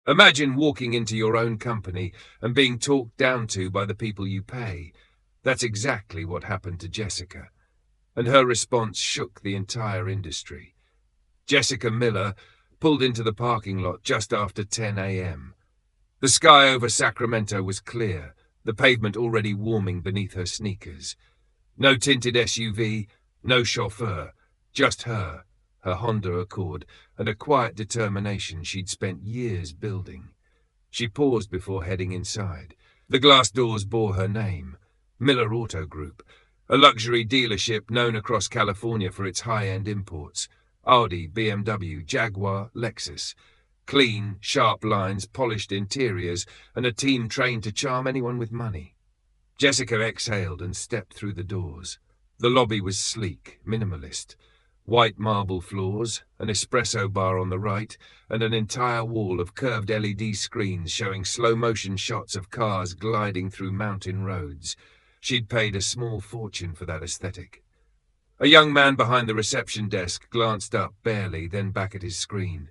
Imagine walking into your own company and being talked down to by the people you pay. That's exactly what happened to Jessica, and her response shook the entire industry. Jessica Miller pulled into the parking lot just after 10 a.m. The sky over Sacramento was clear, the pavement already warming beneath her sneakers. No tinted SUV, no chauffeur, just her Honda Accord, and a quiet determination she'd spent years building. She paused before heading inside. The glass doors bore her name, Miller Auto Group, a luxury dealership known across California for its high-end imports. Audi, BMW, Jaguar, Lexus. Clean, sharp lines, polished interiors, and a team trained to charm anyone with money. Jessica exhaled and stepped through the doors. The lobby was sleek, minimalist. White marble floors, an espresso bar on the right, and an entire wall of curved LED screens showing slow-motion shots of cars gliding through mountain roads. She'd paid a small fortune for that aesthetic. A young man behind the reception desk glanced up barely, then back at his screen.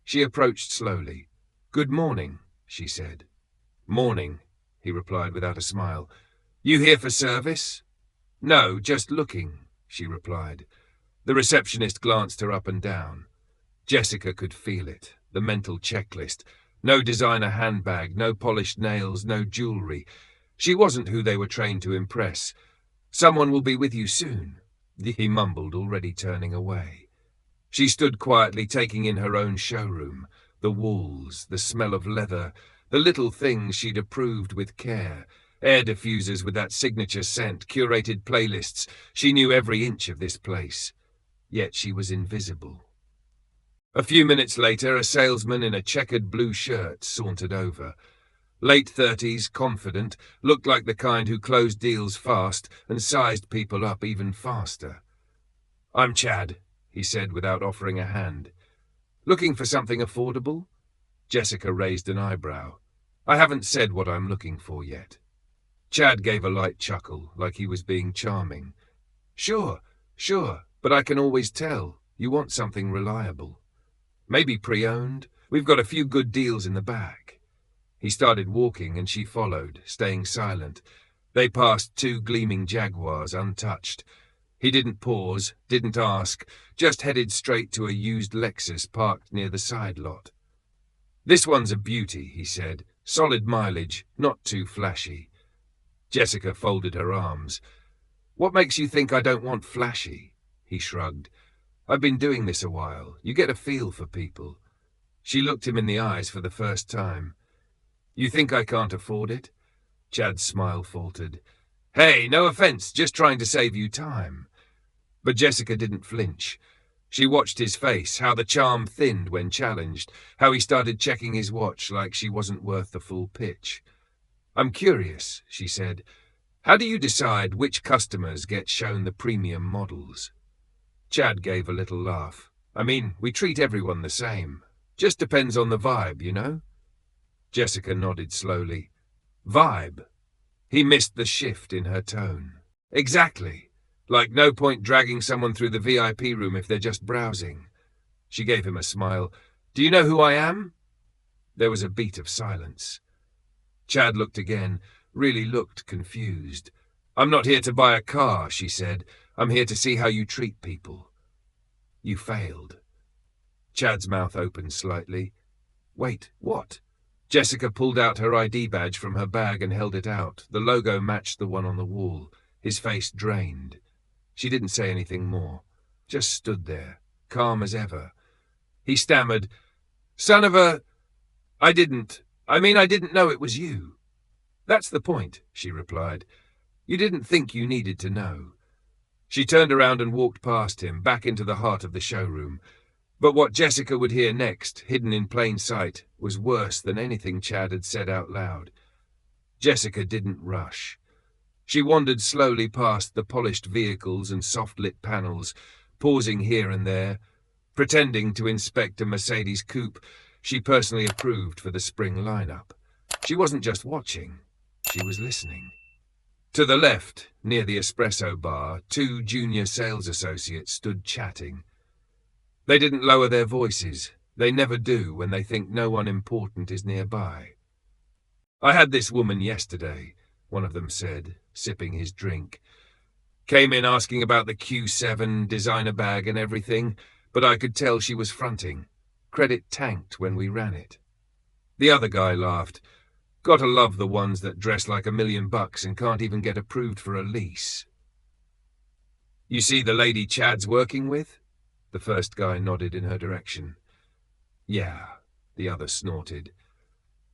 She approached slowly. "Good morning," she said. "Morning," he replied without a smile. "You here for service?" "No, just looking," she replied. The receptionist glanced her up and down. Jessica could feel it, the mental checklist. No designer handbag, no polished nails, no jewelry. She wasn't who they were trained to impress. "Someone will be with you soon," he mumbled, already turning away. She stood quietly, taking in her own showroom, the walls, the smell of leather, the little things she'd approved with care. Air diffusers with that signature scent, curated playlists. She knew every inch of this place. Yet she was invisible. A few minutes later, a salesman in a checkered blue shirt sauntered over. Late 30s, confident, looked like the kind who closed deals fast and sized people up even faster. "I'm Chad," he said without offering a hand. "Looking for something affordable?" Jessica raised an eyebrow. "I haven't said what I'm looking for yet." Chad gave a light chuckle, like he was being charming. Sure, but I can always tell. You want something reliable. Maybe pre-owned. We've got a few good deals in the back." He started walking and she followed, staying silent. They passed 2 gleaming Jaguars untouched. He didn't pause, didn't ask, just headed straight to a used Lexus parked near the side lot. "This one's a beauty," he said. "Solid mileage, not too flashy." Jessica folded her arms. "What makes you think I don't want flashy?" He shrugged. "I've been doing this a while. You get a feel for people." She looked him in the eyes for the first time. "You think I can't afford it?" Chad's smile faltered. "Hey, no offense, just trying to save you time." But Jessica didn't flinch. She watched his face, how the charm thinned when challenged, how he started checking his watch like she wasn't worth the full pitch. "I'm curious," she said. "How do you decide which customers get shown the premium models?" Chad gave a little laugh. "I mean, we treat everyone the same. Just depends on the vibe, you know?" Jessica nodded slowly. "Vibe?" He missed the shift in her tone. "Exactly. Like no point dragging someone through the VIP room if they're just browsing." She gave him a smile. "Do you know who I am?" There was a beat of silence. Chad looked again, really looked confused. "I'm not here to buy a car," she said. "I'm here to see how you treat people." "You failed." Chad's mouth opened slightly. "Wait, what?" Jessica pulled out her ID badge from her bag and held it out. The logo matched the one on the wall. His face drained. She didn't say anything more, just stood there, calm as ever. He stammered, "Son of a... I didn't know it was you." "That's the point," she replied. "You didn't think you needed to know." She turned around and walked past him, back into the heart of the showroom. But what Jessica would hear next, hidden in plain sight, was worse than anything Chad had said out loud. Jessica didn't rush. She wandered slowly past the polished vehicles and soft-lit panels, pausing here and there, pretending to inspect a Mercedes coupe she personally approved for the spring lineup. She wasn't just watching, she was listening. To the left, near the espresso bar, 2 junior sales associates stood chatting. They didn't lower their voices, They never do when they think no one important is nearby. I had this woman yesterday, one of them said, sipping his drink. Came in asking about the Q7 designer bag and everything, but I could tell she was fronting. Credit tanked when we ran it. The other guy laughed. Gotta love the ones that dress like $1 million and can't even get approved for a lease. You see the lady Chad's working with? The first guy nodded in her direction. Yeah, the other snorted.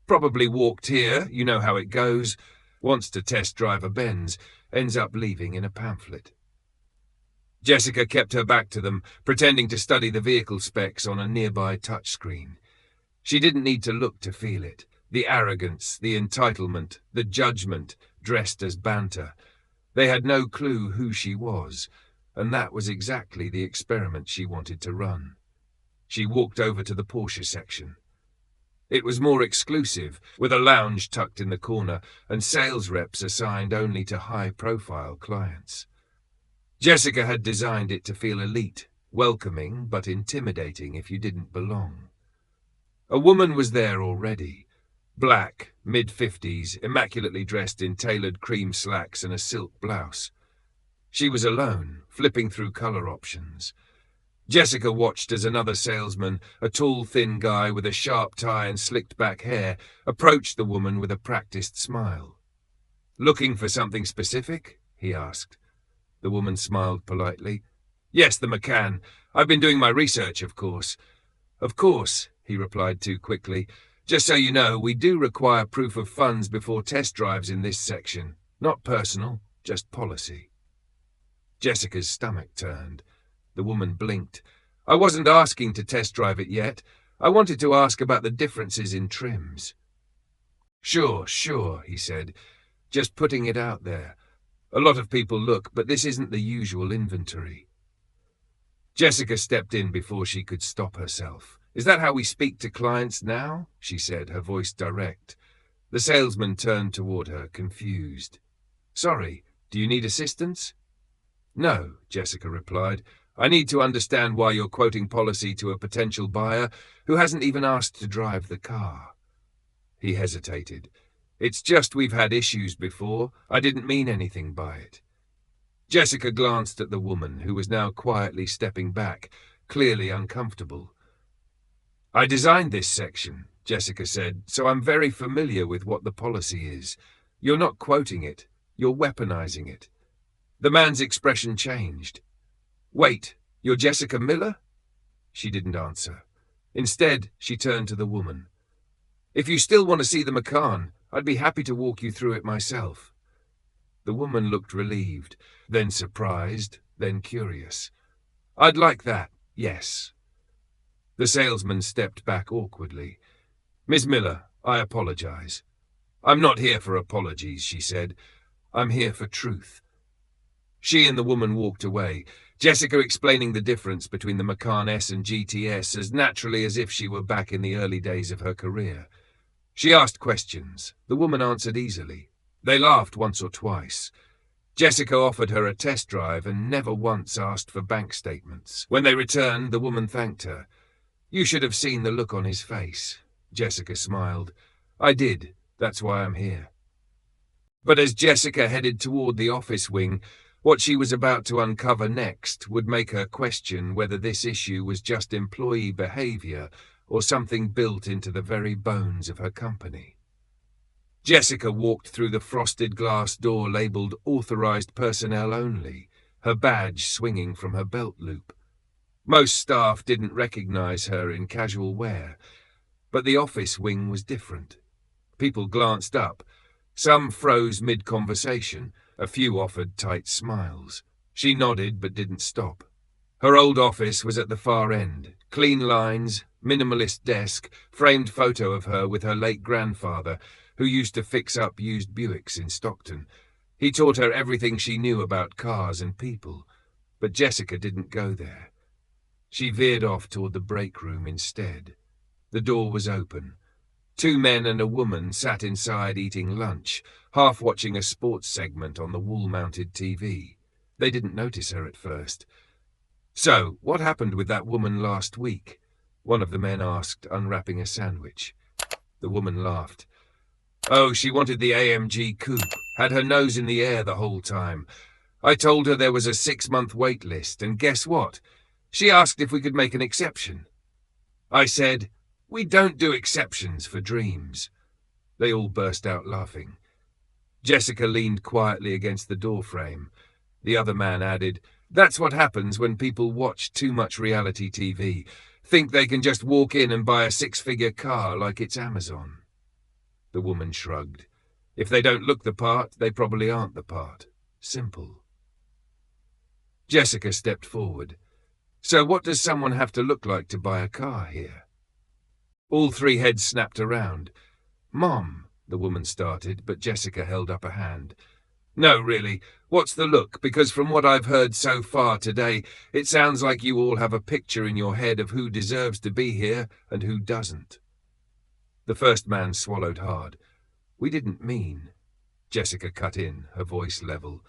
Probably walked here, you know how it goes. Wants to test drive a Benz, ends up leaving in a pamphlet. Jessica kept her back to them, pretending to study the vehicle specs on a nearby touchscreen. She didn't need to look to feel it. The arrogance, the entitlement, the judgment, dressed as banter. They had no clue who she was, and that was exactly the experiment she wanted to run. She walked over to the Porsche section. It was more exclusive, with a lounge tucked in the corner and sales reps assigned only to high-profile clients. Jessica had designed it to feel elite, welcoming but intimidating if you didn't belong. A woman was there already. Black, mid-50s, immaculately dressed in tailored cream slacks and a silk blouse. She was alone, flipping through color options. Jessica watched as another salesman, a tall, thin guy with a sharp tie and slicked-back hair, approached the woman with a practiced smile. "Looking for something specific?" he asked. The woman smiled politely. "Yes, the McCann. I've been doing my research, of course." "Of course," he replied too quickly. "Just so you know, we do require proof of funds before test drives in this section. Not personal, just policy." Jessica's stomach turned. The woman blinked. "I wasn't asking to test drive it yet. I wanted to ask about the differences in trims." Sure, he said. "Just putting it out there. A lot of people look, but this isn't the usual inventory." Jessica stepped in before she could stop herself. "Is that how we speak to clients now?" she said, her voice direct. The salesman turned toward her, confused. "Sorry, do you need assistance?" "No," Jessica replied. "I need to understand why you're quoting policy to a potential buyer who hasn't even asked to drive the car." He hesitated. "It's just we've had issues before. I didn't mean anything by it." Jessica glanced at the woman, who was now quietly stepping back, clearly uncomfortable. "I designed this section," Jessica said, "so I'm very familiar with what the policy is. You're not quoting it. You're weaponizing it." The man's expression changed. "Wait, you're Jessica Miller?" She didn't answer. Instead, she turned to the woman. "If you still want to see the McCann, I'd be happy to walk you through it myself." The woman looked relieved, then surprised, then curious. "I'd like that, yes." The salesman stepped back awkwardly. "Miss Miller, I apologize." "I'm not here for apologies," she said. "I'm here for truth." She and the woman walked away, Jessica explaining the difference between the McCann S and GTS as naturally as if she were back in the early days of her career. She asked questions. The woman answered easily. They laughed once or twice. Jessica offered her a test drive and never once asked for bank statements. When they returned, the woman thanked her. "You should have seen the look on his face." Jessica smiled. "I did. That's why I'm here." But as Jessica headed toward the office wing, what she was about to uncover next would make her question whether this issue was just employee behavior or something built into the very bones of her company. Jessica walked through the frosted glass door labeled Authorized Personnel Only, her badge swinging from her belt loop. Most staff didn't recognize her in casual wear, but the office wing was different. People glanced up. Some froze mid-conversation. A few offered tight smiles. She nodded but didn't stop. Her old office was at the far end. Clean lines, minimalist desk, framed photo of her with her late grandfather, who used to fix up used Buicks in Stockton. He taught her everything she knew about cars and people, but Jessica didn't go there. She veered off toward the break room instead. The door was open. 2 men and a woman sat inside eating lunch, half watching a sports segment on the wall-mounted TV. They didn't notice her at first. "So, what happened with that woman last week?" one of the men asked, unwrapping a sandwich. The woman laughed. Oh, she wanted the AMG coupe, had her nose in the air the whole time. I told her there was a 6-month wait list, and guess what? She asked if we could make an exception. I said, we don't do exceptions for dreams. They all burst out laughing. Jessica leaned quietly against the doorframe. The other man added, that's what happens when people watch too much reality TV, think they can just walk in and buy a 6-figure car like it's Amazon. The woman shrugged. If they don't look the part, they probably aren't the part. Simple. Jessica stepped forward. So what does someone have to look like to buy a car here? All three heads snapped around. Mom, the woman started, but Jessica held up a hand. No, really, what's the look? Because from what I've heard so far today, it sounds like you all have a picture in your head of who deserves to be here and who doesn't. The first man swallowed hard. We didn't mean. Jessica cut in, her voice level.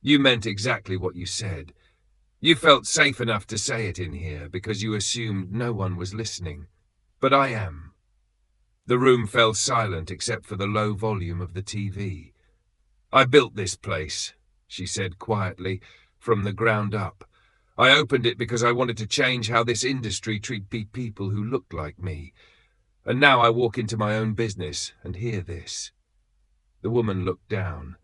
You meant exactly what you said. You felt safe enough to say it in here because you assumed no one was listening. But I am. The room fell silent except for the low volume of the TV. I built this place, she said quietly, from the ground up. I opened it because I wanted to change how this industry treats people who looked like me. And now I walk into my own business and hear this. The woman looked down.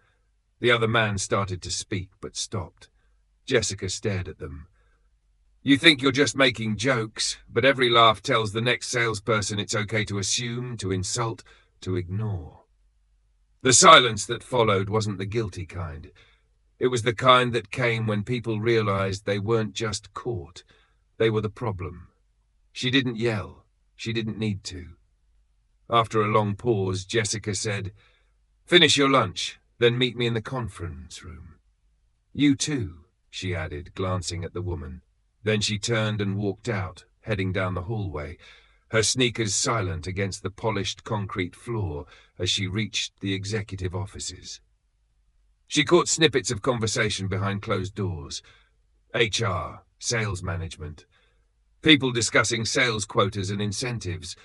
The other man started to speak, but stopped. Jessica stared at them. You think you're just making jokes, but every laugh tells the next salesperson it's okay to assume, to insult, to ignore. The silence that followed wasn't the guilty kind. It was the kind that came when people realized they weren't just caught. They were the problem. She didn't yell. She didn't need to. After a long pause, Jessica said, Finish your lunch, then meet me in the conference room. You too, she added, glancing at the woman. Then she turned and walked out, heading down the hallway, her sneakers silent against the polished concrete floor as she reached the executive offices. She caught snippets of conversation behind closed doors. HR, sales management. People discussing sales quotas and incentives.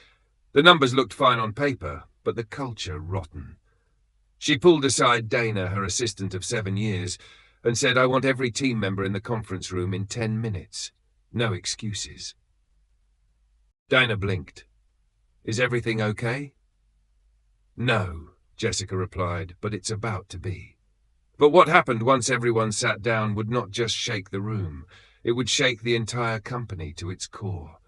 The numbers looked fine on paper, but the culture rotten. She pulled aside Dana, her assistant of 7 years, and said, I want every team member in the conference room in 10 minutes. No excuses. Dana blinked. Is everything okay? No, Jessica replied, but it's about to be. But what happened once everyone sat down would not just shake the room. It would shake the entire company to its core.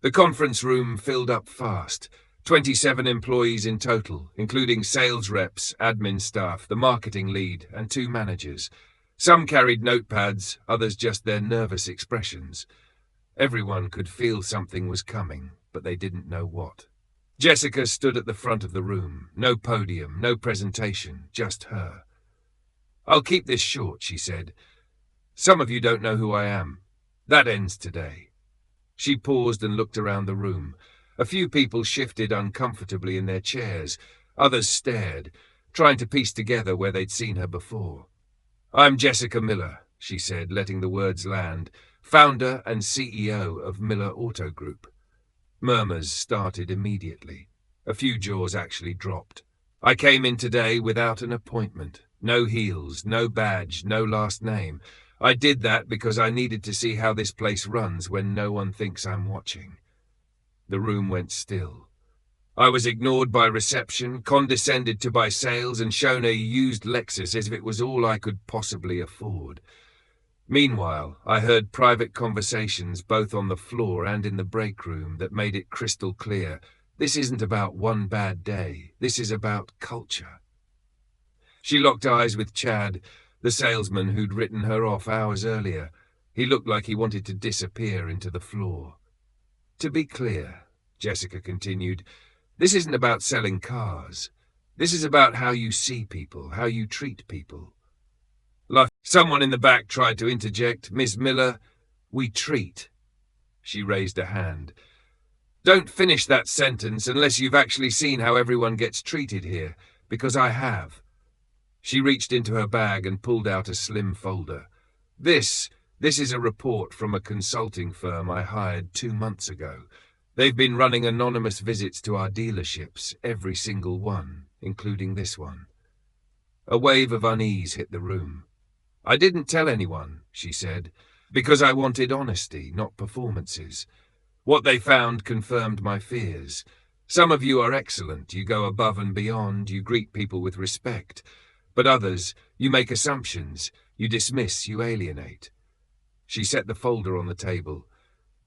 The conference room filled up fast. 27 employees in total, including sales reps, admin staff, the marketing lead, and 2 managers. Some carried notepads, others just their nervous expressions. Everyone could feel something was coming, but they didn't know what. Jessica stood at the front of the room. No podium, no presentation, just her. I'll keep this short, she said. Some of you don't know who I am. That ends today. She paused and looked around the room. A few people shifted uncomfortably in their chairs. Others stared, trying to piece together where they'd seen her before. I'm Jessica Miller, she said, letting the words land, founder and CEO of Miller Auto Group. Murmurs started immediately. A few jaws actually dropped. I came in today without an appointment. No heels, no badge, no last name. I did that because I needed to see how this place runs when no one thinks I'm watching. The room went still. I was ignored by reception, condescended to by sales, and shown a used Lexus as if it was all I could possibly afford. Meanwhile, I heard private conversations both on the floor and in the break room that made it crystal clear. This isn't about one bad day. This is about culture. She locked eyes with Chad, the salesman who'd written her off hours earlier. He looked like he wanted to disappear into the floor. To be clear, Jessica continued, this isn't about selling cars. This is about how you see people, how you treat people. Someone in the back tried to interject. Miss Miller, we treat. She raised a hand. Don't finish that sentence unless you've actually seen how everyone gets treated here, because I have. She reached into her bag and pulled out a slim folder. This This is a report from a consulting firm I hired 2 months ago. They've been running anonymous visits to our dealerships, every single one, including this one. A wave of unease hit the room. I didn't tell anyone, she said, because I wanted honesty, not performances. What they found confirmed my fears. Some of you are excellent, you go above and beyond, you greet people with respect. But others, you make assumptions, you dismiss, you alienate. She set the folder on the table.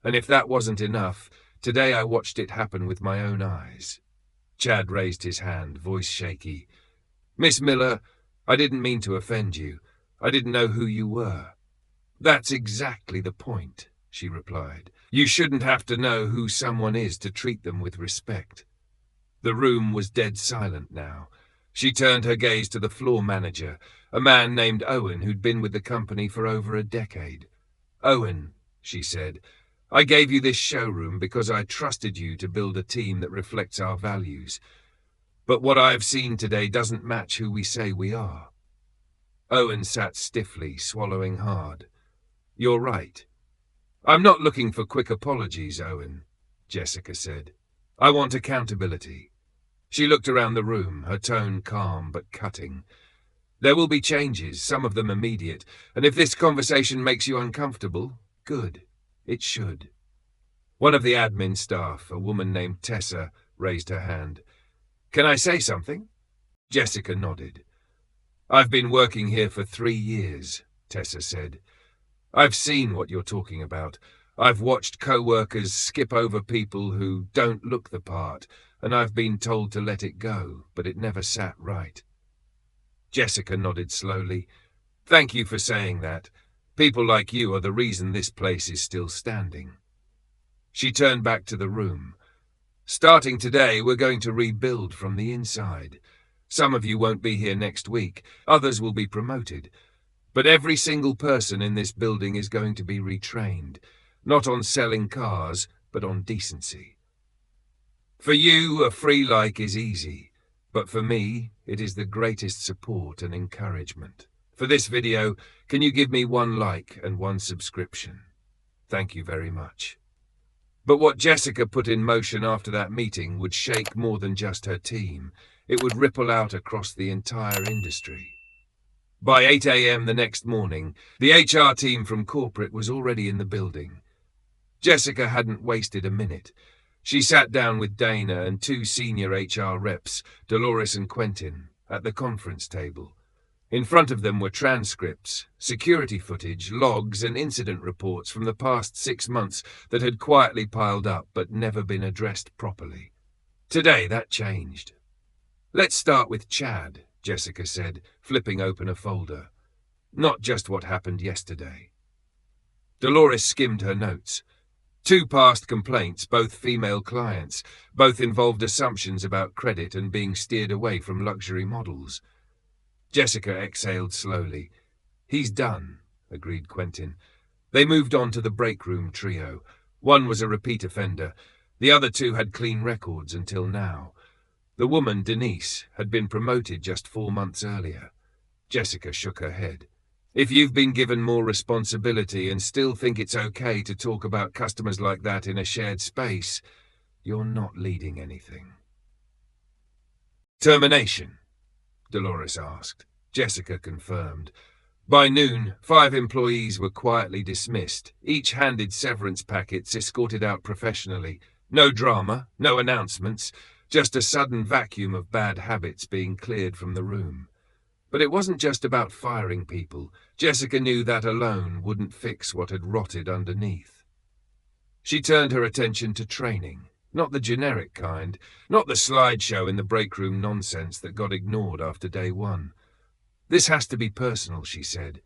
And if that wasn't enough, today I watched it happen with my own eyes. Chad raised his hand, voice shaky. Miss Miller, I didn't mean to offend you. I didn't know who you were. That's exactly the point, she replied. You shouldn't have to know who someone is to treat them with respect. The room was dead silent now. She turned her gaze to the floor manager, a man named Owen who'd been with the company for over a decade. Owen, she said, I gave you this showroom because I trusted you to build a team that reflects our values. But what I have seen today doesn't match who we say we are. Owen sat stiffly, swallowing hard. You're right. I'm not looking for quick apologies, Owen, Jessica said. I want accountability. She looked around the room, her tone calm but cutting. There will be changes, some of them immediate, and if this conversation makes you uncomfortable, good. It should. One of the admin staff, a woman named Tessa, raised her hand. Can I say something? Jessica nodded. I've been working here for 3 years, Tessa said. I've seen what you're talking about. I've watched co-workers skip over people who don't look the part, and I've been told to let it go, but it never sat right. Jessica nodded slowly. Thank you for saying that. People like you are the reason this place is still standing. She turned back to the room. Starting today, we're going to rebuild from the inside. Some of you won't be here next week. Others will be promoted. But every single person in this building is going to be retrained, not on selling cars, but on decency. For you, a free like is easy, but for me, it is the greatest support and encouragement. For this video, can you give me 1 like and 1 subscription? Thank you very much. But what Jessica put in motion after that meeting would shake more than just her team. It would ripple out across the entire industry. By 8 a.m. the next morning, the HR team from corporate was already in the building. Jessica hadn't wasted a minute. She sat down with Dana and 2 senior HR reps, Dolores and Quentin, at the conference table. In front of them were transcripts, security footage, logs, and incident reports from the past 6 months that had quietly piled up but never been addressed properly. Today, that changed. Let's start with Chad, Jessica said, flipping open a folder. Not just what happened yesterday. Dolores skimmed her notes. 2 past complaints, both female clients. Both involved assumptions about credit and being steered away from luxury models. Jessica exhaled slowly. He's done, agreed Quentin. They moved on to the break room trio. One was a repeat offender. The other 2 had clean records until now. The woman, Denise, had been promoted just 4 months earlier. Jessica shook her head. If you've been given more responsibility and still think it's okay to talk about customers like that in a shared space, you're not leading anything. Termination, Dolores asked. Jessica confirmed. By noon, 5 employees were quietly dismissed, each handed severance packets escorted out professionally. No drama, no announcements, just a sudden vacuum of bad habits being cleared from the room. But it wasn't just about firing people. Jessica knew that alone wouldn't fix what had rotted underneath. She turned her attention to training, not the generic kind, not the slideshow in the break room nonsense that got ignored after day 1. This has to be personal, she said.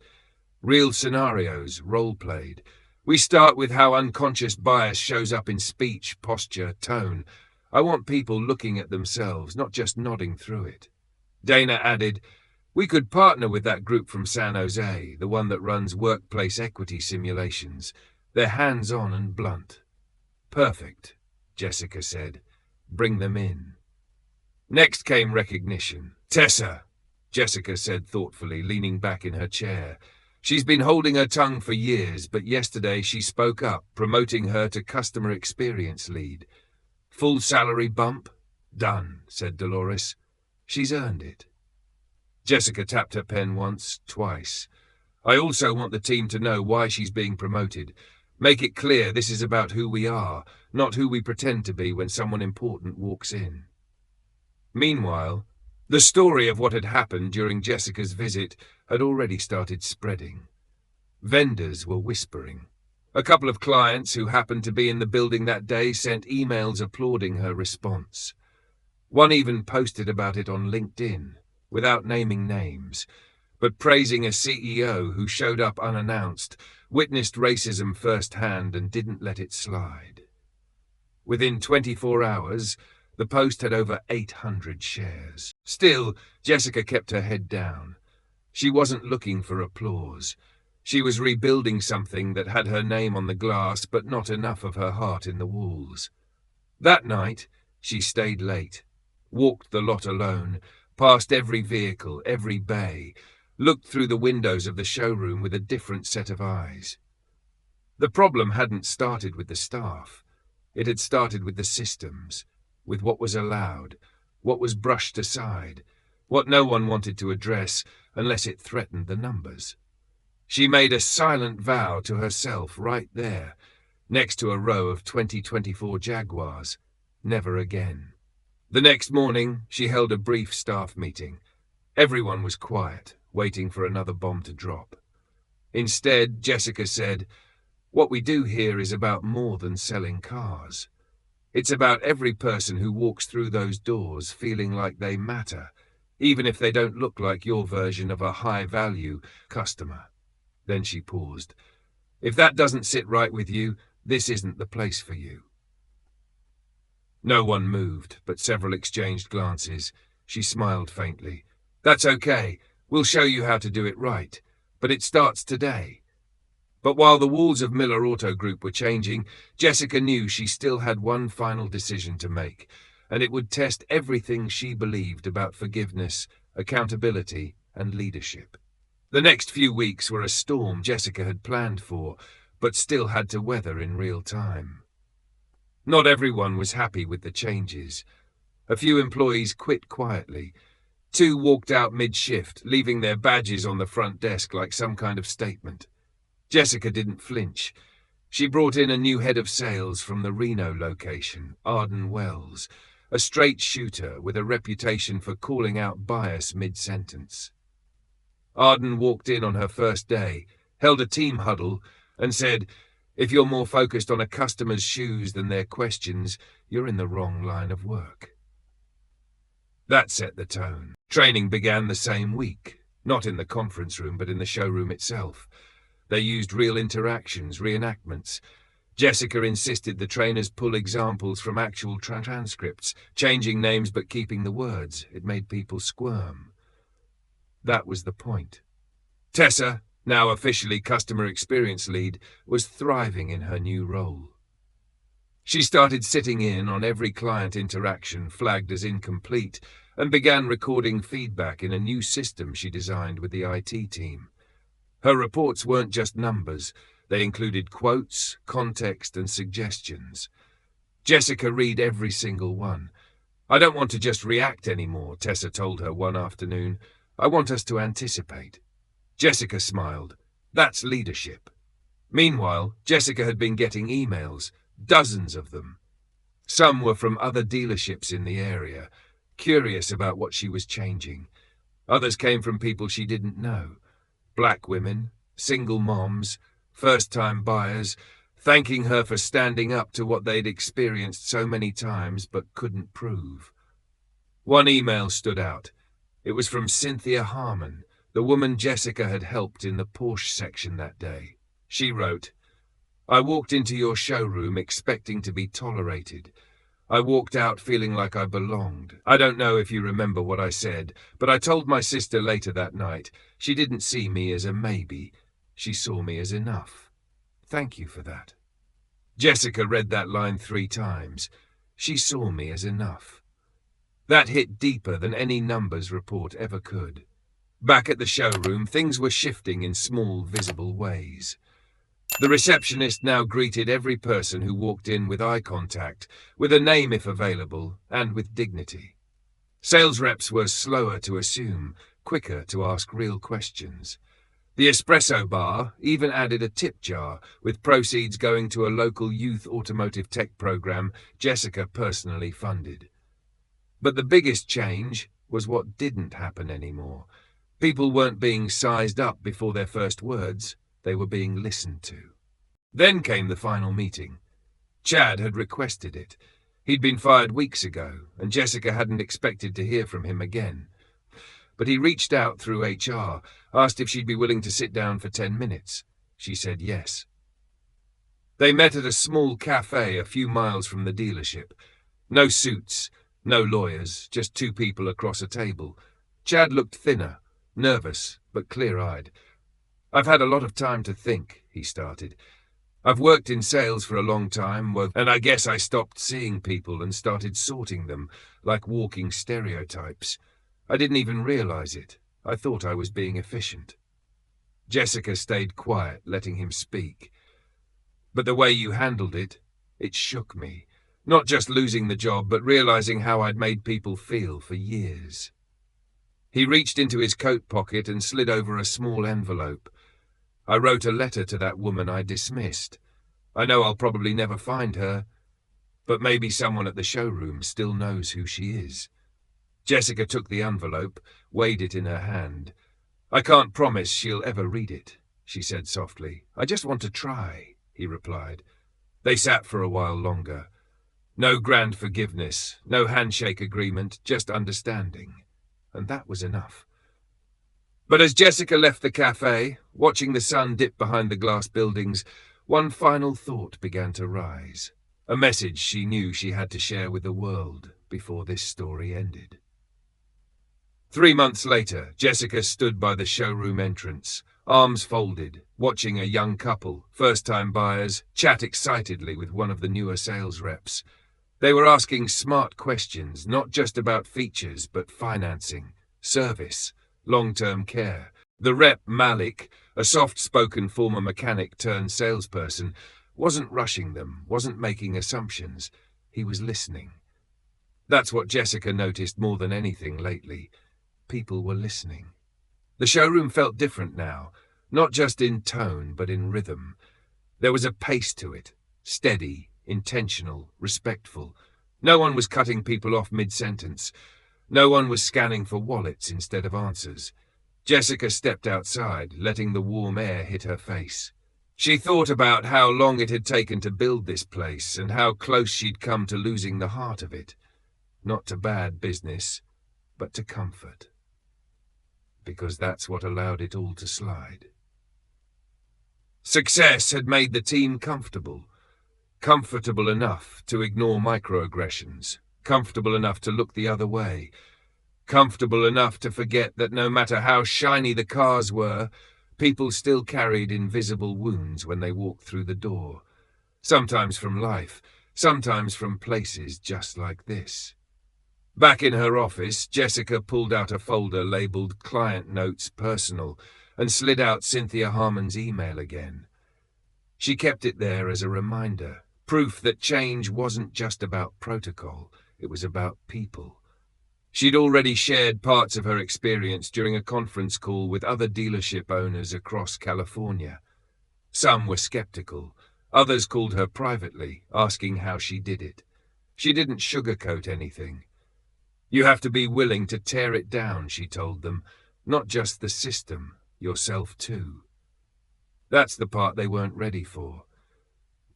Real scenarios, role-played. We start with how unconscious bias shows up in speech, posture, tone. I want people looking at themselves, not just nodding through it. Dana added, we could partner with that group from San Jose, the one that runs workplace equity simulations. They're hands-on and blunt. Perfect, Jessica said. Bring them in. Next came recognition. Tessa, Jessica said thoughtfully, leaning back in her chair. She's been holding her tongue for years, but yesterday she spoke up, promoting her to customer experience lead. Full salary bump? Done, said Dolores. She's earned it. Jessica tapped her pen once, twice. I also want the team to know why she's being promoted. Make it clear this is about who we are, not who we pretend to be when someone important walks in. Meanwhile, the story of what had happened during Jessica's visit had already started spreading. Vendors were whispering. A couple of clients who happened to be in the building that day sent emails applauding her response. One even posted about it on LinkedIn, without naming names, but praising a CEO who showed up unannounced, witnessed racism firsthand and didn't let it slide. Within 24 hours, the post had over 800 shares. Still, Jessica kept her head down. She wasn't looking for applause. She was rebuilding something that had her name on the glass, but not enough of her heart in the walls. That night, she stayed late, walked the lot alone, past every vehicle, every bay, looked through the windows of the showroom with a different set of eyes. The problem hadn't started with the staff. It had started with the systems, with what was allowed, what was brushed aside, what no one wanted to address unless it threatened the numbers. She made a silent vow to herself right there, next to a row of 2024 Jaguars. Never again. The next morning, she held a brief staff meeting. Everyone was quiet, waiting for another bomb to drop. Instead, Jessica said, "What we do here is about more than selling cars. It's about every person who walks through those doors feeling like they matter, even if they don't look like your version of a high-value customer." Then she paused. "If that doesn't sit right with you, this isn't the place for you." No one moved, but several exchanged glances. She smiled faintly. "That's okay. We'll show you how to do it right. But it starts today." But while the walls of Miller Auto Group were changing, Jessica knew she still had one final decision to make, and it would test everything she believed about forgiveness, accountability, and leadership. The next few weeks were a storm Jessica had planned for, but still had to weather in real time. Not everyone was happy with the changes. A few employees quit quietly. 2 walked out mid-shift, leaving their badges on the front desk like some kind of statement. Jessica didn't flinch. She brought in a new head of sales from the Reno location, Arden Wells, a straight shooter with a reputation for calling out bias mid-sentence. Arden walked in on her first day, held a team huddle, and said, "If you're more focused on a customer's shoes than their questions, you're in the wrong line of work." That set the tone. Training began the same week, not in the conference room, but in the showroom itself. They used real interactions, reenactments. Jessica insisted the trainers pull examples from actual transcripts, changing names but keeping the words. It made people squirm. That was the point. Tessa, now officially customer experience lead, was thriving in her new role. She started sitting in on every client interaction flagged as incomplete and began recording feedback in a new system she designed with the IT team. Her reports weren't just numbers. They included quotes, context, and suggestions. Jessica read every single one. "I don't want to just react anymore," Tessa told her one afternoon. "I want us to anticipate." Jessica smiled. That's leadership. Meanwhile, Jessica had been getting emails, dozens of them. Some were from other dealerships in the area, curious about what she was changing. Others came from people she didn't know. Black women, single moms, first-time buyers, thanking her for standing up to what they'd experienced so many times but couldn't prove. One email stood out. It was from Cynthia Harmon, the woman Jessica had helped in the Porsche section that day. She wrote, "I walked into your showroom expecting to be tolerated. I walked out feeling like I belonged. I don't know if you remember what I said, but I told my sister later that night she didn't see me as a maybe. She saw me as enough. Thank you for that." Jessica read that line 3 times. She saw me as enough. That hit deeper than any numbers report ever could. Back at the showroom, things were shifting in small, visible ways. The receptionist now greeted every person who walked in with eye contact, with a name if available, and with dignity. Sales reps were slower to assume, quicker to ask real questions. The espresso bar even added a tip jar, with proceeds going to a local youth automotive tech program Jessica personally funded. But the biggest change was what didn't happen anymore. People weren't being sized up before their first words, they were being listened to. Then came the final meeting. Chad had requested it. He'd been fired weeks ago, and Jessica hadn't expected to hear from him again. But he reached out through HR, asked if she'd be willing to sit down for 10 minutes. She said yes. They met at a small cafe a few miles from the dealership. No suits, no lawyers, just two people across a table. Chad looked thinner, nervous, but clear-eyed. "I've had a lot of time to think," he started. "I've worked in sales for a long time, and I guess I stopped seeing people and started sorting them, like walking stereotypes. I didn't even realize it. I thought I was being efficient." Jessica stayed quiet, letting him speak. "But the way you handled it, it shook me. Not just losing the job, but realizing how I'd made people feel for years." He reached into his coat pocket and slid over a small envelope. "I wrote a letter to that woman I dismissed. I know I'll probably never find her, but maybe someone at the showroom still knows who she is." Jessica took the envelope, weighed it in her hand. "I can't promise she'll ever read it," she said softly. "I just want to try," he replied. They sat for a while longer. No grand forgiveness, no handshake agreement, just understanding. And that was enough. But as Jessica left the cafe, watching the sun dip behind the glass buildings, one final thought began to rise. A message she knew she had to share with the world before this story ended. 3 months later, Jessica stood by the showroom entrance, arms folded, watching a young couple, first-time buyers, chat excitedly with one of the newer sales reps. They were asking smart questions, not just about features, but financing, service, long-term care. The rep, Malik, a soft-spoken former mechanic turned salesperson, wasn't rushing them, wasn't making assumptions. He was listening. That's what Jessica noticed more than anything lately. People were listening. The showroom felt different now, not just in tone, but in rhythm. There was a pace to it, steady, intentional, respectful. No one was cutting people off mid-sentence. No one was scanning for wallets instead of answers. Jessica stepped outside, letting the warm air hit her face. She thought about how long it had taken to build this place and how close she'd come to losing the heart of it. Not to bad business, but to comfort. Because that's what allowed it all to slide. Success had made the team comfortable. Comfortable enough to ignore microaggressions. Comfortable enough to look the other way. Comfortable enough to forget that no matter how shiny the cars were, people still carried invisible wounds when they walked through the door. Sometimes from life, sometimes from places just like this. Back in her office, Jessica pulled out a folder labeled Client Notes Personal and slid out Cynthia Harmon's email again. She kept it there as a reminder, proof that change wasn't just about protocol, it was about people. She'd already shared parts of her experience during a conference call with other dealership owners across California. Some were skeptical, others called her privately, asking how she did it. She didn't sugarcoat anything. "You have to be willing to tear it down," she told them. "Not just the system, yourself too." That's the part they weren't ready for.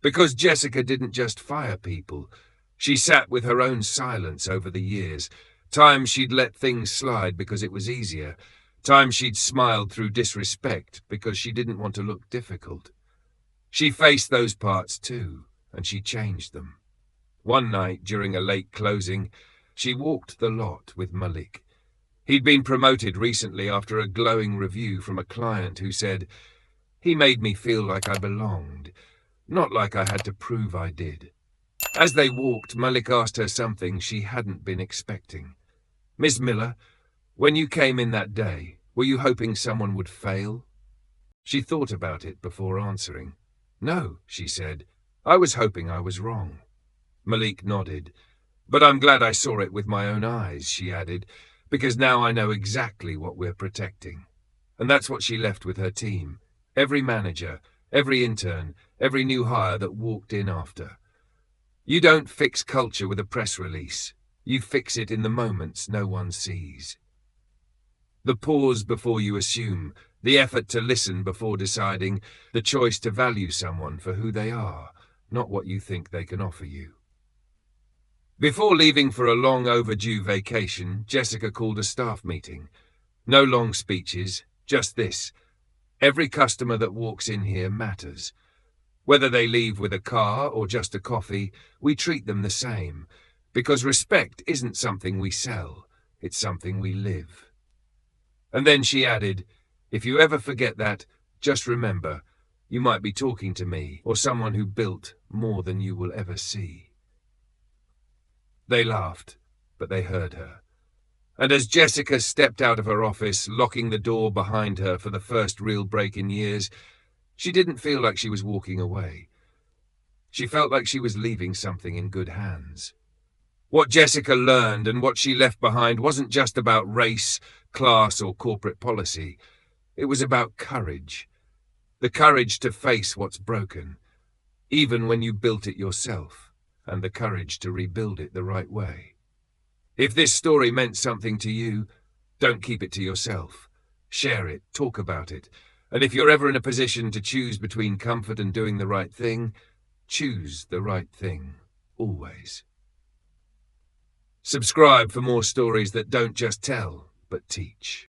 Because Jessica didn't just fire people. She sat with her own silence over the years. Times she'd let things slide because it was easier. Times she'd smiled through disrespect because she didn't want to look difficult. She faced those parts too, and she changed them. One night, during a late closing, she walked the lot with Malik. He'd been promoted recently after a glowing review from a client who said, "He made me feel like I belonged, not like I had to prove I did." As they walked, Malik asked her something she hadn't been expecting. "Miss Miller, when you came in that day, Were you hoping someone would fail? She thought about it before answering. No, she said. I was hoping I was wrong. Malik nodded. But I'm glad I saw it with my own eyes, she added, because now I know exactly what we're protecting. And that's what she left with her team. Every manager, every intern, every new hire that walked in after. You don't fix culture with a press release. You fix it in the moments no one sees. The pause before you assume, the effort to listen before deciding, the choice to value someone for who they are, not what you think they can offer you. Before leaving for a long overdue vacation, Jessica called a staff meeting. No long speeches, just this. Every customer that walks in here matters. Whether they leave with a car or just a coffee, we treat them the same, because respect isn't something we sell, it's something we live. And then she added, if you ever forget that, just remember, you might be talking to me or someone who built more than you will ever see. They laughed, but they heard her. And as Jessica stepped out of her office, locking the door behind her for the first real break in years, she didn't feel like she was walking away. She felt like she was leaving something in good hands. What Jessica learned and what she left behind wasn't just about race, class, or corporate policy. It was about courage. The courage to face what's broken, even when you built it yourself, and the courage to rebuild it the right way. If this story meant something to you, don't keep it to yourself. Share it, talk about it, and if you're ever in a position to choose between comfort and doing the right thing, choose the right thing, always. Subscribe for more stories that don't just tell, but teach.